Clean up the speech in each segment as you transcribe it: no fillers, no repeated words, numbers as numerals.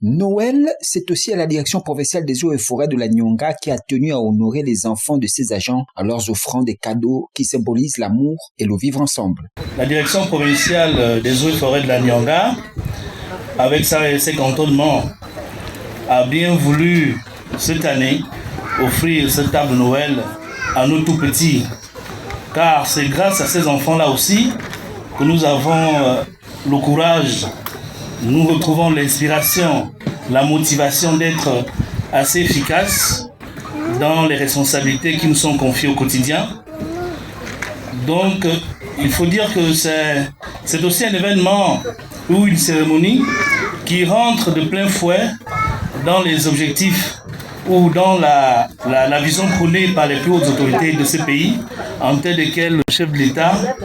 Noël, c'est aussi à la direction provinciale des eaux et forêts de la Nyonga qui a tenu à honorer les enfants de ses agents en leur offrant des cadeaux qui symbolisent l'amour et le vivre ensemble. La direction provinciale des eaux et forêts de la Nyonga, avec ses cantonnements, a bien voulu cette année offrir cette table de Noël à nos tout petits. Car c'est grâce à ces enfants-là aussi que nous avons le courage, nous retrouvons l'inspiration, la motivation d'être assez efficaces dans les responsabilités qui nous sont confiées au quotidien. Donc, il faut dire que c'est aussi un événement ou une cérémonie qui rentre de plein fouet dans les objectifs ou dans la vision prônée par les plus hautes autorités de ce pays, en tête desquelles le chef de l'État,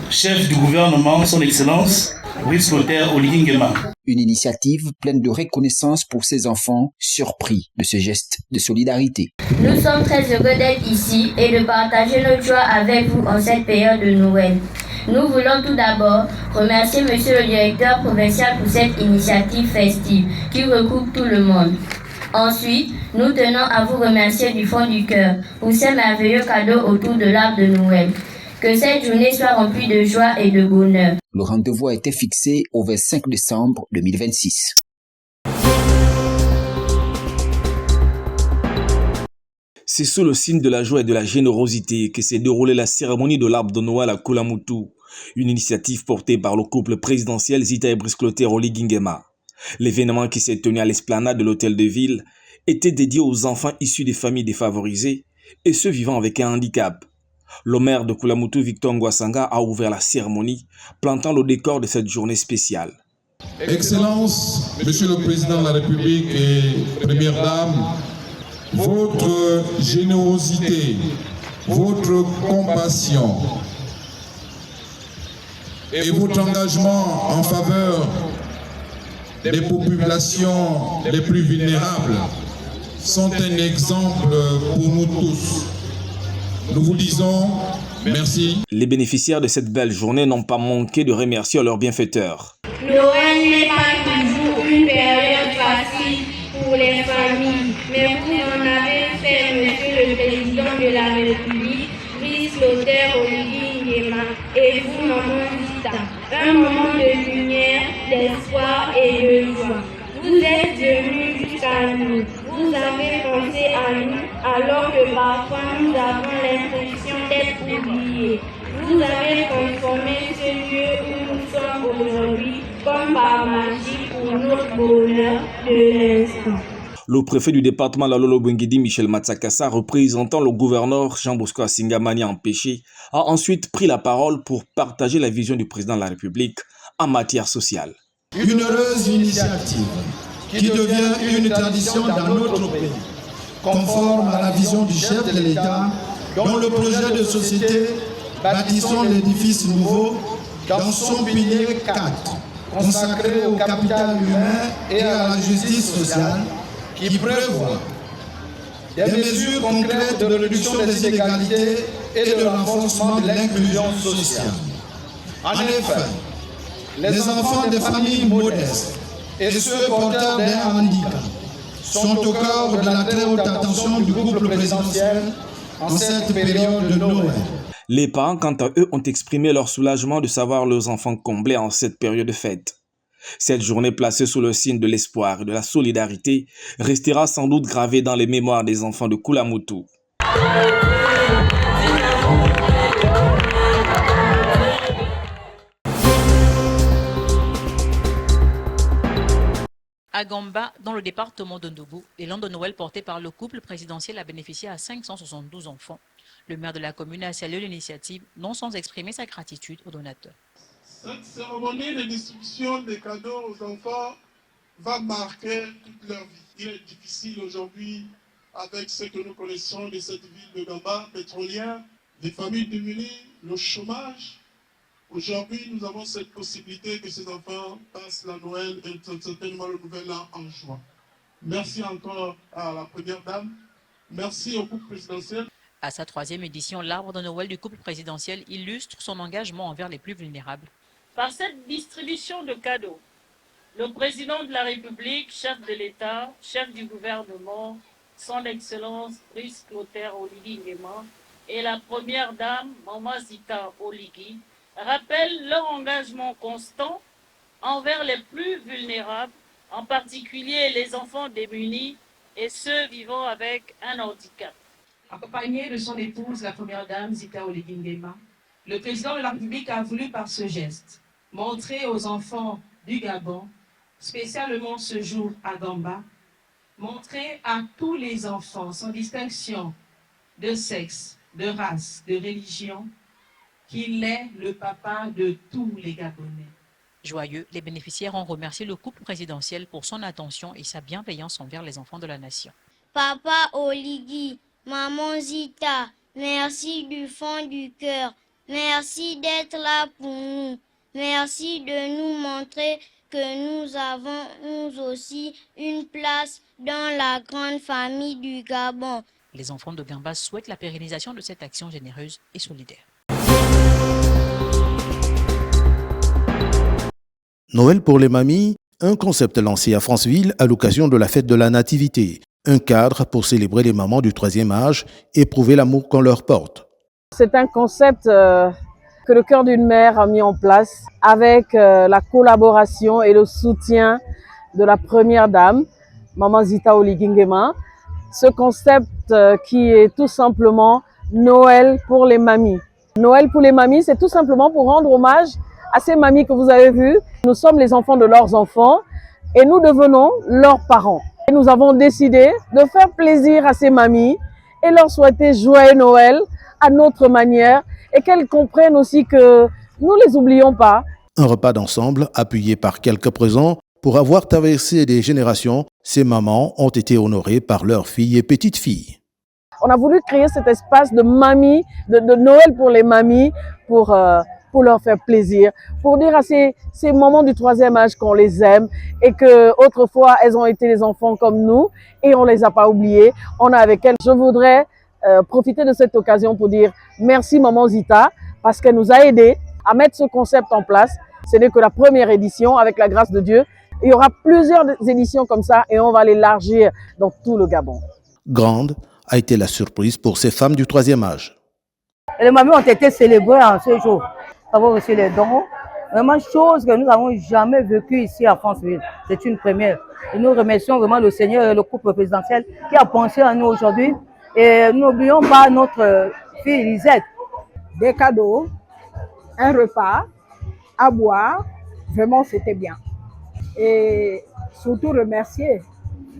chef du gouvernement, son Excellence, Brice Clotaire Oligui Nguema. Une initiative pleine de reconnaissance pour ces enfants surpris de ce geste de solidarité. Nous sommes très heureux d'être ici et de partager notre joie avec vous en cette période de Noël. Nous voulons tout d'abord remercier Monsieur le directeur provincial pour cette initiative festive qui recoupe tout le monde. Ensuite, nous tenons à vous remercier du fond du cœur pour ces merveilleux cadeaux autour de l'arbre de Noël. Que cette journée soit remplie de joie et de bonheur. Le rendez-vous a été fixé au 25 décembre 2026. C'est sous le signe de la joie et de la générosité que s'est déroulée la cérémonie de l'arbre de Noël à Koulamoutou, une initiative portée par le couple présidentiel Zita et Brice Clotaire Oligui Nguema. L'événement qui s'est tenu à l'esplanade de l'hôtel de ville était dédié aux enfants issus des familles défavorisées et ceux vivant avec un handicap. Le maire de Koulamoutou, Victor Ngouassanga, a ouvert la cérémonie, plantant le décor de cette journée spéciale. Excellence, Monsieur le Président de la République et Première Dame, votre générosité, votre compassion et votre engagement en faveur des populations les plus vulnérables sont un exemple pour nous tous. Nous vous disons merci. Les bénéficiaires de cette belle journée n'ont pas manqué de remercier leurs bienfaiteurs. Noël n'est pas toujours une période facile pour les familles, mais vous en avez fait, Monsieur le Président de la République, Brice Clotaire Oligui Nguema, et vous, Maman Zita, un moment de lumière, d'espoir et de joie. Vous êtes venus jusqu'à nous, vous avez pensé à nous, alors que parfois nous avons l'impression d'être oubliés. Vous avez transformé ce lieu où nous sommes aujourd'hui comme par magie pour notre bonheur de l'instant. Le préfet du département Lalolo Bwengidi, Michel Matsakassa, représentant le gouverneur Jean-Bosco Asingamani empêché, a ensuite pris la parole pour partager la vision du président de la République en matière sociale. Une heureuse initiative qui devient une tradition dans notre pays, conforme à la vision du chef de l'État, dont le projet de société Bâtissons l'édifice nouveau dans son pilier 4, consacré au capital humain et à la justice sociale, qui prévoit des mesures concrètes de réduction des inégalités et de renforcement de l'inclusion sociale. En effet, les enfants des familles modestes et ceux porteurs d'un handicap sont au cœur de la très haute attention du couple présidentiel en cette période de Noël. Les parents, quant à eux, ont exprimé leur soulagement de savoir leurs enfants comblés en cette période de fête. Cette journée placée sous le signe de l'espoir et de la solidarité restera sans doute gravée dans les mémoires des enfants de Koulamoutou. À Gamba, dans le département de Ndougou, l'élan de Noël porté par le couple présidentiel a bénéficié à 572 enfants. Le maire de la commune a salué l'initiative, non sans exprimer sa gratitude aux donateurs. Cette cérémonie de distribution des cadeaux aux enfants va marquer toute leur vie. Il est difficile aujourd'hui, avec ce que nous connaissons de cette ville de Gamba, pétrolière, des familles démunies, le chômage. Aujourd'hui, nous avons cette possibilité que ces enfants passent la Noël et certainement le nouvel an en joie. Merci encore à la Première Dame. Merci au couple présidentiel. À sa 3e édition, l'arbre de Noël du couple présidentiel illustre son engagement envers les plus vulnérables. Par cette distribution de cadeaux, le président de la République, chef de l'État, chef du gouvernement, son Excellence Brice Clotaire Oligui Nguema et la première dame, Maman Zita Oligui, rappellent leur engagement constant envers les plus vulnérables, en particulier les enfants démunis et ceux vivant avec un handicap. Accompagné de son épouse, la première dame Zita Oligui Nguema, le président de la République a voulu par ce geste montrer aux enfants du Gabon, spécialement ce jour à Gamba, montrer à tous les enfants, sans distinction de sexe, de race, de religion, qu'il est le papa de tous les Gabonais. Joyeux, les bénéficiaires ont remercié le couple présidentiel pour son attention et sa bienveillance envers les enfants de la nation. Papa Oligui, Maman Zita, merci du fond du cœur. Merci d'être là pour nous. Merci de nous montrer que nous avons nous aussi une place dans la grande famille du Gabon. Les enfants de Gamba souhaitent la pérennisation de cette action généreuse et solidaire. Noël pour les mamies, un concept lancé à Franceville à l'occasion de la fête de la Nativité. Un cadre pour célébrer les mamans du 3e âge et prouver l'amour qu'on leur porte. C'est un concept que le cœur d'une mère a mis en place avec la collaboration et le soutien de la première dame, Maman Zita Oligui Nguema. Ce concept qui est tout simplement Noël pour les mamies. Noël pour les mamies, c'est tout simplement pour rendre hommage à ces mamies que vous avez vues. Nous sommes les enfants de leurs enfants et nous devenons leurs parents. Et nous avons décidé de faire plaisir à ces mamies et leur souhaiter joyeux Noël à notre manière et qu'elles comprennent aussi que nous ne les oublions pas. Un repas d'ensemble appuyé par quelques présents. Pour avoir traversé des générations, ces mamans ont été honorées par leurs filles et petites-filles. On a voulu créer cet espace de mamie, de Noël pour les mamies, pour leur faire plaisir, pour dire à ces moments du 3e âge qu'on les aime et que autrefois elles ont été les enfants comme nous et on les a pas oubliés. On est avec elles. Je voudrais profiter de cette occasion pour dire merci Maman Zita parce qu'elle nous a aidés à mettre ce concept en place. Ce n'est que la première édition avec la grâce de Dieu. Il y aura plusieurs éditions comme ça et on va l'élargir dans tout le Gabon. Grande a été la surprise pour ces femmes du 3e âge. Les mamies ont été célébrées en ce jour. Nous avons reçu les dons. Vraiment, chose que nous n'avons jamais vécue ici à Franceville. C'est une première. Et nous remercions vraiment le Seigneur et le couple présidentiel qui a pensé à nous aujourd'hui. Et n'oublions pas notre fille Lisette. Des cadeaux, un repas, à boire. Vraiment, c'était bien. Et surtout remercier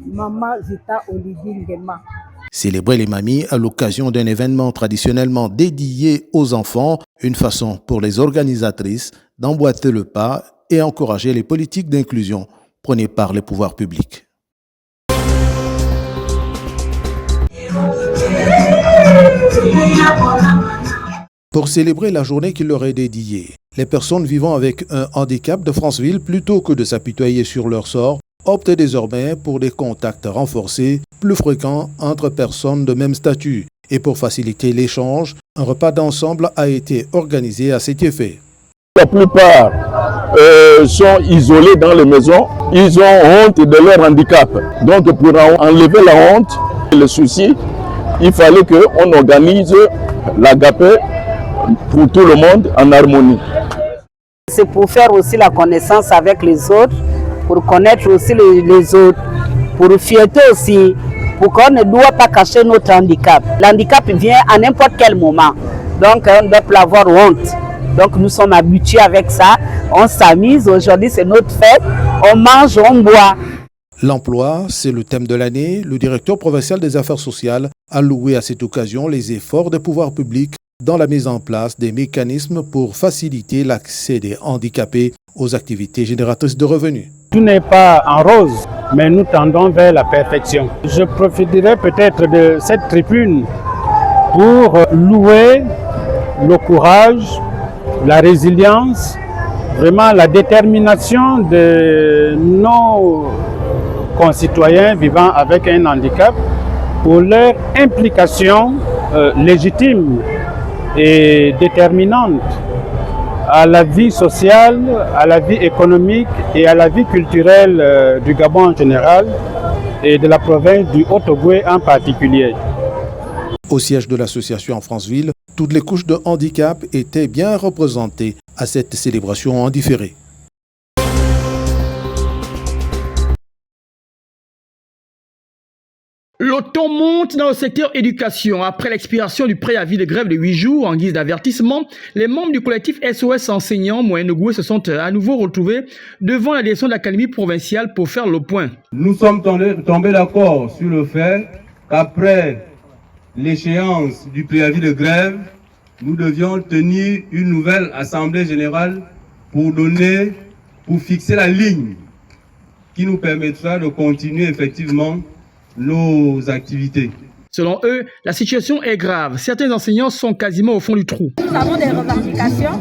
Maman Zita Oligui Nguema. Célébrer les mamies à l'occasion d'un événement traditionnellement dédié aux enfants, une façon pour les organisatrices d'emboîter le pas et encourager les politiques d'inclusion prônées par les pouvoirs publics. Pour célébrer la journée qui leur est dédiée, les personnes vivant avec un handicap de Franceville, plutôt que de s'apitoyer sur leur sort, optent désormais pour des contacts renforcés, plus fréquents entre personnes de même statut. Et pour faciliter l'échange, un repas d'ensemble a été organisé à cet effet. La plupart sont isolés dans les maisons, ils ont honte de leur handicap. Donc pour enlever la honte, le souci, il fallait qu'on organise l'agapé pour tout le monde en harmonie. C'est pour faire aussi la connaissance avec les autres, pour connaître aussi les autres, pour fierté aussi, pour qu'on ne doit pas cacher notre handicap. L'handicap vient à n'importe quel moment, donc on ne doit pas avoir honte. Donc nous sommes habitués avec ça, on s'amuse, aujourd'hui c'est notre fête, on mange, on boit. L'emploi, c'est le thème de l'année. Le directeur provincial des affaires sociales a loué à cette occasion les efforts des pouvoirs publics dans la mise en place des mécanismes pour faciliter l'accès des handicapés aux activités génératrices de revenus. Tout n'est pas en rose, mais nous tendons vers la perfection. Je profiterai peut-être de cette tribune pour louer le courage, la résilience, vraiment la détermination de nos concitoyens vivant avec un handicap pour leur implication légitime et déterminante à la vie sociale, à la vie économique et à la vie culturelle du Gabon en général et de la province du Haut-Ogooué en particulier. Au siège de l'association en Franceville, toutes les couches de handicap étaient bien représentées à cette célébration en différé. Le ton monte dans le secteur éducation. Après l'expiration du préavis de grève de 8 jours, en guise d'avertissement, les membres du collectif SOS enseignants Moyen-Ogooué se sont à nouveau retrouvés devant la direction de l'académie provinciale pour faire le point. Nous sommes tombés d'accord sur le fait qu'après l'échéance du préavis de grève, nous devions tenir une nouvelle assemblée générale pour fixer la ligne qui nous permettra de continuer effectivement nos activités. Selon eux, la situation est grave. Certains enseignants sont quasiment au fond du trou. Nous avons des revendications.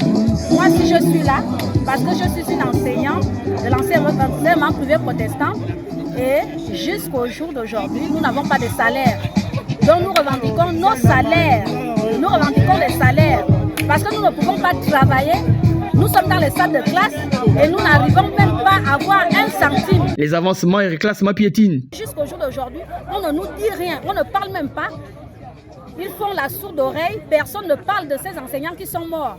Moi, si je suis là, parce que je suis une enseignante de l'enseignement privé protestant, et jusqu'au jour d'aujourd'hui, nous n'avons pas de salaire. Donc nous revendiquons nos salaires. Nous revendiquons les salaires. Parce que nous ne pouvons pas travailler. Nous sommes dans les salles de classe et nous n'arrivons même pas à avoir un centime. Les avancements et reclassements piétinent. Jusqu'au jour d'aujourd'hui, on ne nous dit rien, on ne parle même pas. Ils font la sourde oreille, personne ne parle de ces enseignants qui sont morts.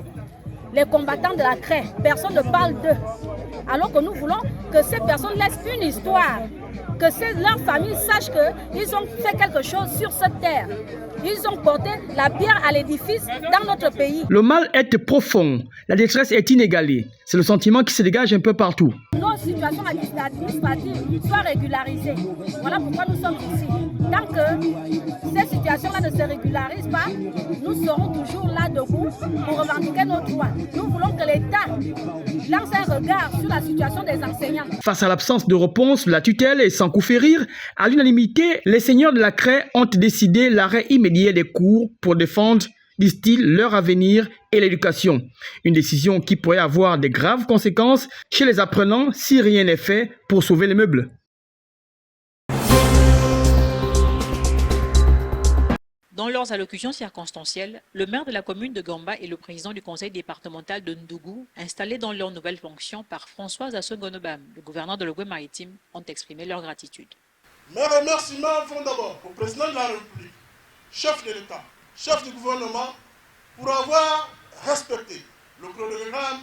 Les combattants de la craie, personne ne parle d'eux. Alors que nous voulons que ces personnes laissent une histoire, que leurs familles sachent qu'ils ont fait quelque chose sur cette terre. Ils ont porté la pierre à l'édifice dans notre pays. Le mal est profond, la détresse est inégalée. C'est le sentiment qui se dégage un peu partout. Nos situations administratives soient régularisées. Voilà pourquoi nous sommes ici. Tant que ces situations-là ne se régularisent pas, nous serons toujours là debout pour revendiquer nos droits. Nous voulons que l'État lance un regard sur la situation des enseignants. Face à l'absence de réponse de la tutelle et sans coup férir, à l'unanimité, les seigneurs de la craie ont décidé l'arrêt immédiat des cours pour défendre, disent-ils, leur avenir et l'éducation. Une décision qui pourrait avoir de graves conséquences chez les apprenants si rien n'est fait pour sauver les meubles. Dans leurs allocutions circonstancielles, le maire de la commune de Gamba et le président du conseil départemental de Ndougou, installés dans leurs nouvelles fonctions par Françoise Assongonobam, le gouverneur de l'Ogooué-Maritime, ont exprimé leur gratitude. Mes remerciements vont d'abord au président de la République, chef de l'État, chef du gouvernement, pour avoir respecté le chronogramme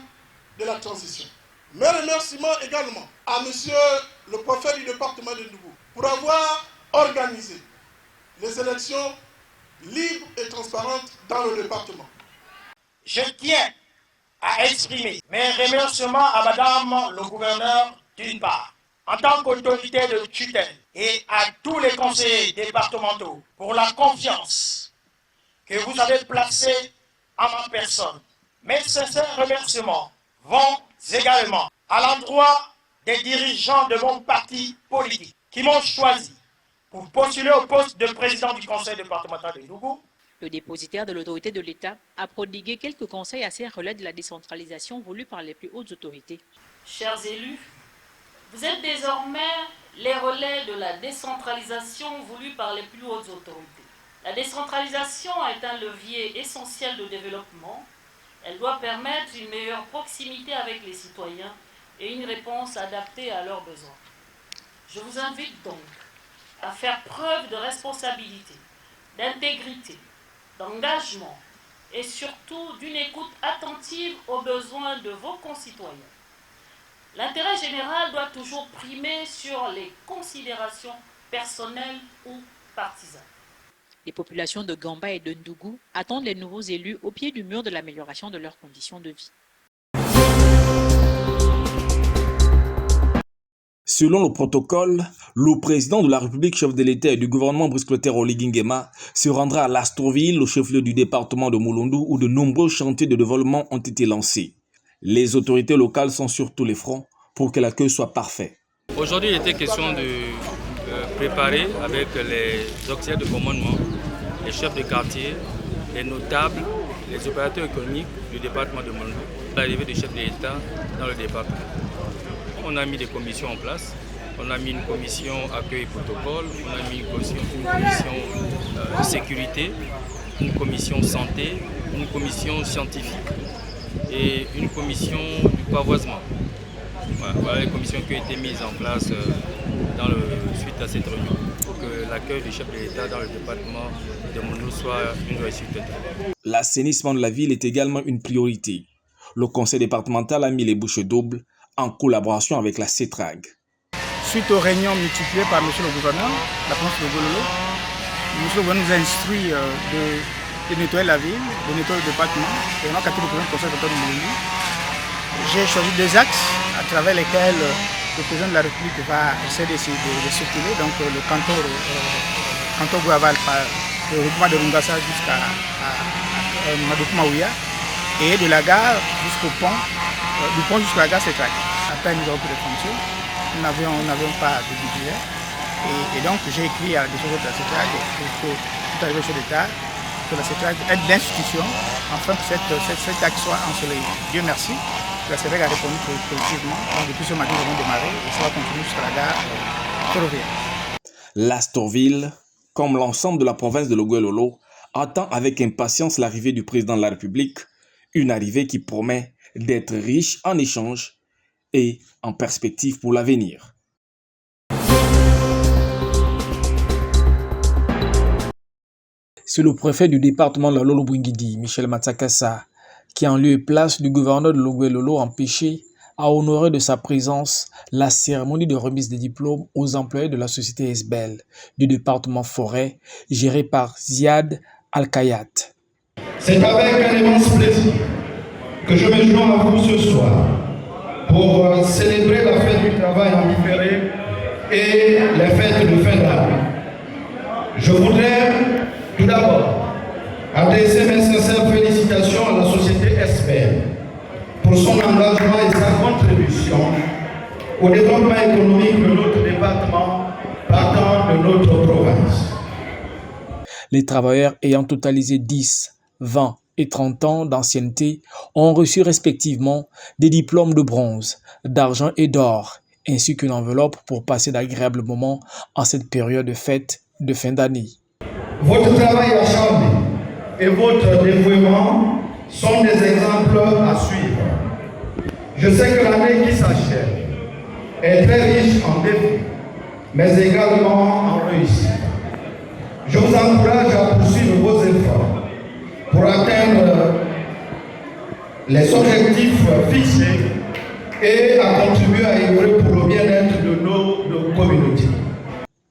de la transition. Mes remerciements également à monsieur le préfet du département de Ndougou pour avoir organisé les élections libres et transparentes dans le département. Je tiens à exprimer mes remerciements à madame le gouverneur d'une part, en tant qu'autorité de tutelle, et à tous les conseillers départementaux pour la confiance que vous avez placée en ma personne. Mes sincères remerciements vont également à l'endroit des dirigeants de mon parti politique qui m'ont choisi pour postuler au poste de président du conseil départemental de Ndougou. Le dépositaire de l'autorité de l'État a prodigué quelques conseils à ces relais de la décentralisation voulus par les plus hautes autorités. Chers élus, vous êtes désormais les relais de la décentralisation voulue par les plus hautes autorités. La décentralisation est un levier essentiel de développement. Elle doit permettre une meilleure proximité avec les citoyens et une réponse adaptée à leurs besoins. Je vous invite donc à faire preuve de responsabilité, d'intégrité, d'engagement et surtout d'une écoute attentive aux besoins de vos concitoyens. L'intérêt général doit toujours primer sur les considérations personnelles ou partisanes. Les populations de Gamba et de Ndougou attendent les nouveaux élus au pied du mur de l'amélioration de leurs conditions de vie. Selon le protocole, le président de la République, chef de l'État et du gouvernement Brice Clotaire Oligui Nguema se rendra à Lastrouville, le chef-lieu du département de Moulondou, où de nombreux chantiers de développement ont été lancés. Les autorités locales sont sur tous les fronts pour que l'accueil soit parfait. Aujourd'hui, il était question de préparer avec les auxiliaires de commandement, les chefs de quartier, les notables, les opérateurs économiques du département de Moulondou, l'arrivée du chef de l'État dans le département. On a mis des commissions en place. On a mis une commission accueil et protocole, on a mis une commission sécurité, une commission santé, une commission scientifique. et une commission du pavoisement. Voilà les commissions qui ont été mises en place suite à cette réunion pour que l'accueil du chef de l'État dans le département de Mondou soit une réussite totale. L'assainissement de la ville est également une priorité. Le conseil départemental a mis les bouchées doubles en collaboration avec la CETRAG. Suite aux réunions multipliées par M. le gouverneur, la province de Gololo, M. le gouverneur nous a instruit de nettoyer la ville, de nettoyer le département. Et on a capté le président du conseil départemental de Molongi. J'ai choisi 2 axes à travers lesquels le président de la République va essayer de circuler. Donc le canton Gouaval par le regroupement de Rungasa jusqu'à Madoukou-Maouya et de la gare jusqu'au pont, du pont jusqu'à la gare CETRAG. Après nous avons pris des fonctions. Nous n'avions pas de budget. Et donc j'ai écrit à des choses de la CETRAG pour tout arriver sur l'État, que la CETRAG aide l'institution afin que cet acte soit ensoleillé. Dieu merci, la CETRAG a répondu positivement. Donc depuis ce matin nous avons démarré et ça va continuer jusqu'à la gare ferroviaire. L'Astorville, comme l'ensemble de la province de Logoué-Lolo, attend avec impatience l'arrivée du président de la République, une arrivée qui promet d'être riche en échanges et en perspective pour l'avenir. C'est le préfet du département de la Lolo-Bwingidi, Michel Matsakassa, qui en lieu et place du gouverneur de Logoué-Lolo empêché à honorer de sa présence la cérémonie de remise des diplômes aux employés de la société Esbel du département forêt géré par Ziad Al-Kayat. C'est avec un immense plaisir que je me joins à vous ce soir pour célébrer la fête du travail en différé et les fêtes de fin d'année. Je voudrais tout d'abord adresser mes sincères félicitations à la société Esbel pour son engagement et sa contribution au développement économique de notre département partant de notre province. Les travailleurs ayant totalisé 10, 20 et 30 ans d'ancienneté ont reçu respectivement des diplômes de bronze, d'argent et d'or, ainsi qu'une enveloppe pour passer d'agréables moments en cette période de fête de fin d'année. Votre travail acharné et votre dévouement sont des exemples à suivre. Je sais que l'année qui s'achève est très riche en défis, mais également en réussite. Je vous encourage à poursuivre vos efforts pour atteindre les objectifs fixés et à contribuer à œuvrer pour le bien-être de nos communautés.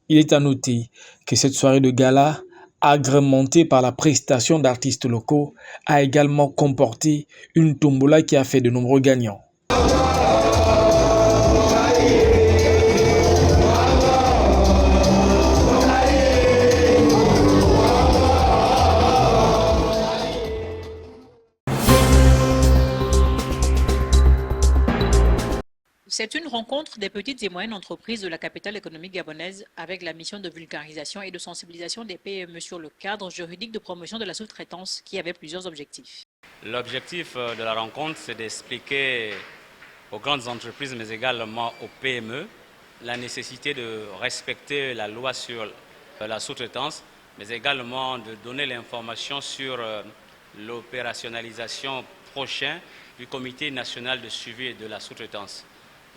Il est à noter que cette soirée de gala, agrémentée par la prestation d'artistes locaux, a également comporté une tombola qui a fait de nombreux gagnants. C'est une rencontre des petites et moyennes entreprises de la capitale économique gabonaise avec la mission de vulgarisation et de sensibilisation des PME sur le cadre juridique de promotion de la sous-traitance qui avait plusieurs objectifs. L'objectif de la rencontre, c'est d'expliquer aux grandes entreprises, mais également aux PME, la nécessité de respecter la loi sur la sous-traitance, mais également de donner l'information sur l'opérationnalisation prochaine du Comité national de suivi de la sous-traitance.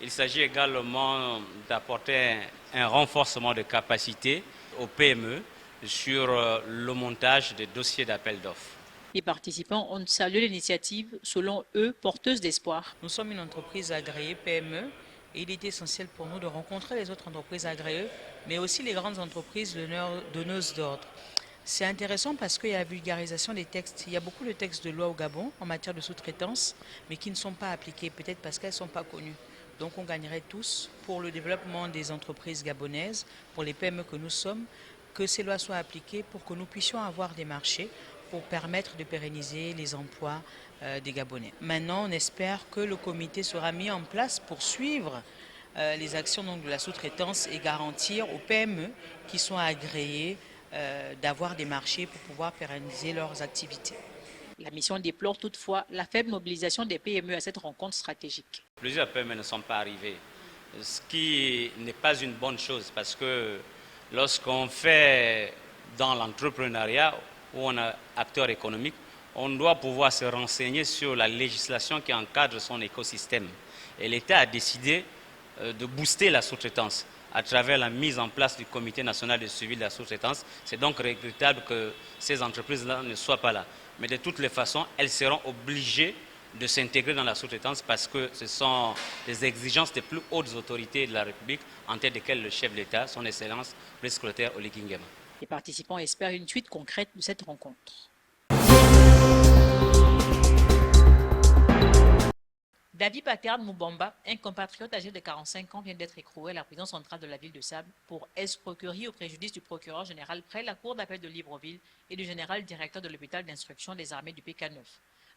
Il s'agit également d'apporter un renforcement de capacité aux PME sur le montage des dossiers d'appel d'offres. Les participants ont salué l'initiative, selon eux, porteuse d'espoir. Nous sommes une entreprise agréée PME et il est essentiel pour nous de rencontrer les autres entreprises agréées, mais aussi les grandes entreprises donneuses d'ordre. C'est intéressant parce qu'il y a la vulgarisation des textes. Il y a beaucoup de textes de loi au Gabon en matière de sous-traitance, mais qui ne sont pas appliqués, peut-être parce qu'elles ne sont pas connues. Donc on gagnerait tous pour le développement des entreprises gabonaises, pour les PME que nous sommes, que ces lois soient appliquées pour que nous puissions avoir des marchés pour permettre de pérenniser les emplois des Gabonais. Maintenant, on espère que le comité sera mis en place pour suivre les actions donc, de la sous-traitance et garantir aux PME qui sont agréées d'avoir des marchés pour pouvoir pérenniser leurs activités. La mission déplore toutefois la faible mobilisation des PME à cette rencontre stratégique. Plusieurs PME ne sont pas arrivés, ce qui n'est pas une bonne chose parce que lorsqu'on fait dans l'entrepreneuriat où on est acteur économique, on doit pouvoir se renseigner sur la législation qui encadre son écosystème. Et l'État a décidé de booster la sous-traitance à travers la mise en place du Comité national de suivi de la sous-traitance. C'est donc regrettable que ces entreprises-là ne soient pas là. Mais de toutes les façons, elles seront obligées de s'intégrer dans la sous-traitance parce que ce sont des exigences des plus hautes autorités de la République, en tête desquelles le chef de l'État, son Excellence, Brice Clotaire Oligui Nguema. Les participants espèrent une suite concrète de cette rencontre. David Paterne Moubamba, un compatriote âgé de 45 ans, vient d'être écroué à la prison centrale de la ville de Sable pour escroquerie au préjudice du procureur général près la cour d'appel de Libreville et du général directeur de l'hôpital d'instruction des armées du PK9.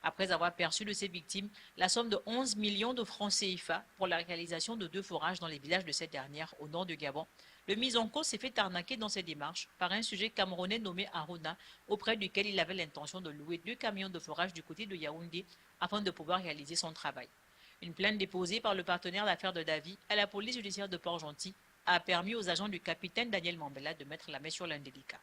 Après avoir perçu de ses victimes la somme de 11 millions de francs CFA pour la réalisation de 2 forages dans les villages de cette dernière au nord du Gabon, le mis en cause s'est fait arnaquer dans ses démarches par un sujet camerounais nommé Aruna, auprès duquel il avait l'intention de louer 2 camions de forage du côté de Yaoundé afin de pouvoir réaliser son travail. Une plainte déposée par le partenaire d'affaires de David à la police judiciaire de Port-Gentil a permis aux agents du capitaine Daniel Mambela de mettre la main sur l'indélicat.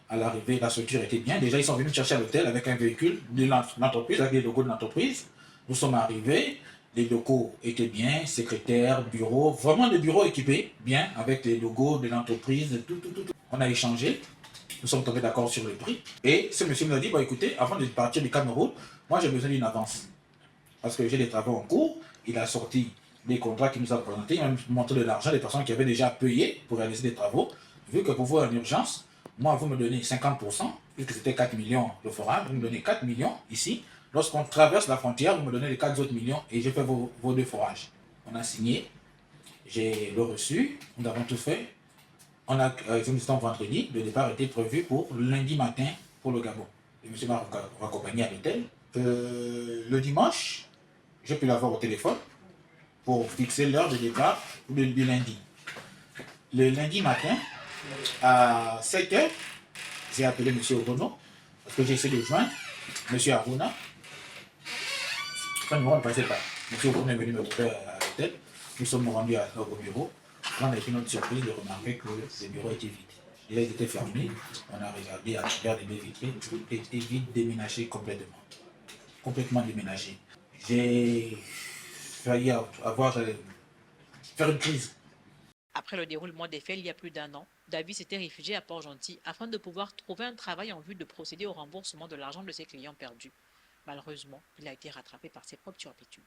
À l'arrivée, la structure était bien. Déjà, ils sont venus chercher à l'hôtel avec un véhicule de l'entreprise, avec les logos de l'entreprise. Nous sommes arrivés, les locaux étaient bien, secrétaire, bureau, vraiment des bureaux équipés, bien, avec les logos de l'entreprise, tout. On a échangé, nous sommes tombés d'accord sur le prix. Et ce monsieur nous a dit, bah, écoutez, avant de partir du Cameroun, moi j'ai besoin d'une avance. Parce que j'ai des travaux en cours. Il a sorti des contrats qu'il nous a présentés, il m'a montré de l'argent des personnes qui avaient déjà payé pour réaliser des travaux. Vu que pour vous, en urgence, moi, vous me donnez 50%, puisque c'était 4 millions de forage, vous me donnez 4 millions ici. Lorsqu'on traverse la frontière, vous me donnez les 4 autres millions et j'ai fait vos 2 forages. On a signé, j'ai le reçu, nous avons tout fait. On a, vendredi, le départ était prévu pour lundi matin pour le Gabon. Le monsieur m'a raccompagné à l'hôtel. Le dimanche, j'ai pu l'avoir au téléphone pour fixer l'heure de départ du lundi. Le lundi matin, à 7h, j'ai appelé M. Obono, parce que j'ai essayé de joindre M. Aruna. Son numéro ne passait pas. M. Obono est venu me trouver à l'hôtel. Nous sommes rendus au bureau. On a été notre surprise de remarquer que le bureau était vide. Il était fermé. On a regardé à travers les baies vitrées. Tout était vide, déménagé complètement. Complètement déménagé. J'ai failli faire une crise. Après le déroulement des faits il y a plus d'1 an, David s'était réfugié à Port-Gentil afin de pouvoir trouver un travail en vue de procéder au remboursement de l'argent de ses clients perdus. Malheureusement, il a été rattrapé par ses propres turpitudes.